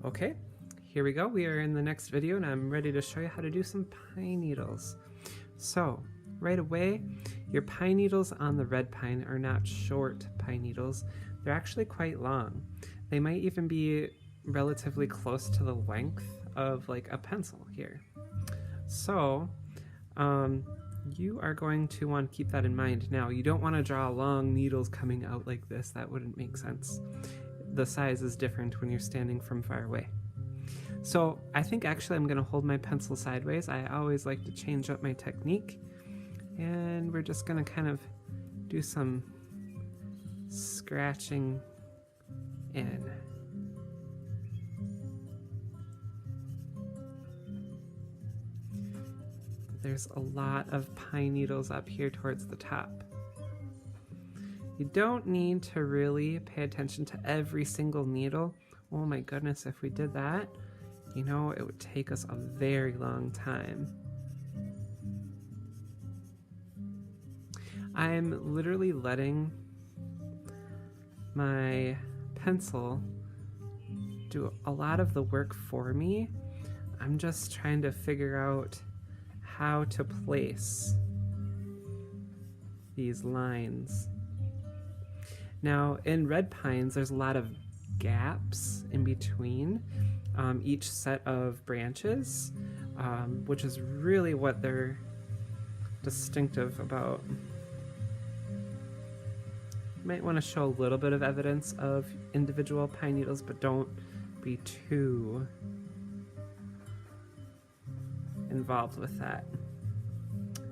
Okay, here we go. We are in the next video and I'm ready to show you how to do some pine needles. So right away, your pine needles on the red pine are not short pine needles. They're actually quite long. They might even be relatively close to the length of like a pencil here. So you are going to want to keep that in mind. Now, you don't want to draw long needles coming out like this. That wouldn't make sense. The size is different when you're standing from far away. So I think actually I'm going to hold my pencil sideways. I always like to change up my technique. And we're just going to kind of do some scratching in. There's a lot of pine needles up here towards the top. You don't need to really pay attention to every single needle. Oh my goodness, if we did that, you know, it would take us a very long time. I'm literally letting my pencil do a lot of the work for me. I'm just trying to figure out how to place these lines. Now, in red pines, there's a lot of gaps in between each set of branches, which is really what they're distinctive about. You might want to show a little bit of evidence of individual pine needles, but don't be too involved with that.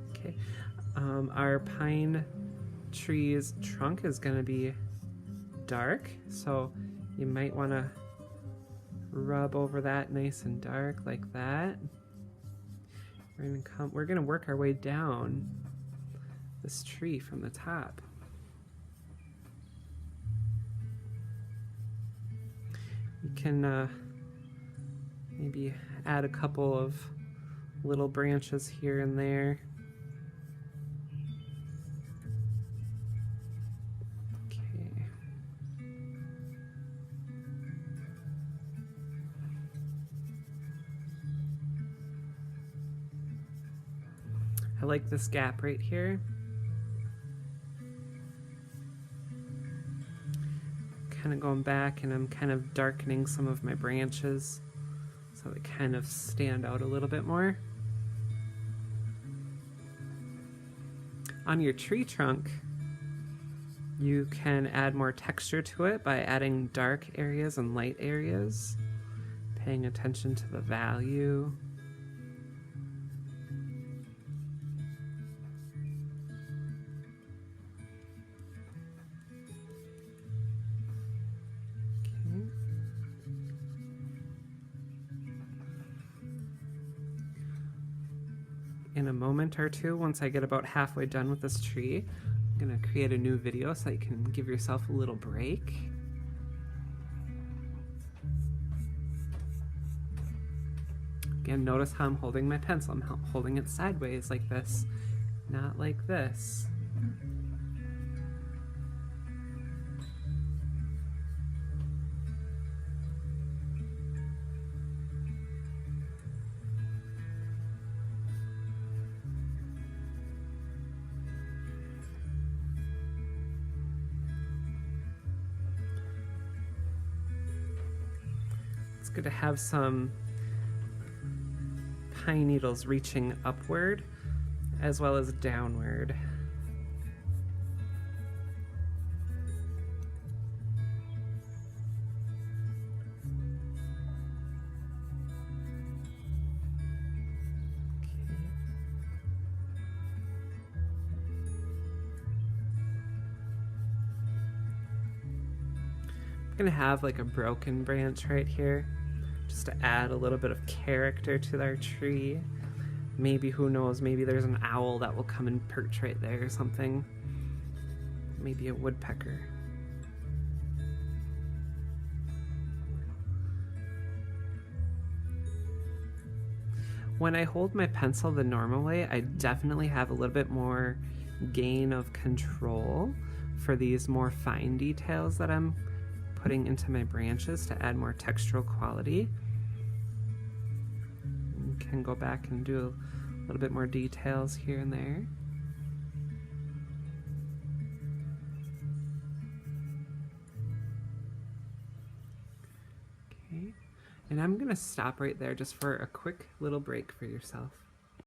Okay, our pine tree's trunk is going to be dark, so you might want to rub over that nice and dark like that. We're going to work our way down this tree from the top. You can maybe add a couple of little branches here and there. Okay. I like this gap right here. Kind of going back and I'm kind of darkening some of my branches so they kind of stand out a little bit more. On your tree trunk, you can add more texture to it by adding dark areas and light areas, paying attention to the value. In a moment or two, once I get about halfway done with this tree, I'm gonna create a new video so you can give yourself a little break. Again, notice how I'm holding my pencil. I'm holding it sideways like this, not like this. It's good to have some pine needles reaching upward as well as downward. I'm gonna have like a broken branch right here just to add a little bit of character to our tree. Maybe, who knows, maybe there's an owl that will come and perch right there or something. Maybe a woodpecker. When I hold my pencil the normal way, I definitely have a little bit more gain of control for these more fine details that I'm putting into my branches to add more textural quality. You can go back and do a little bit more details here and there. Okay, and I'm gonna stop right there just for a quick little break for yourself.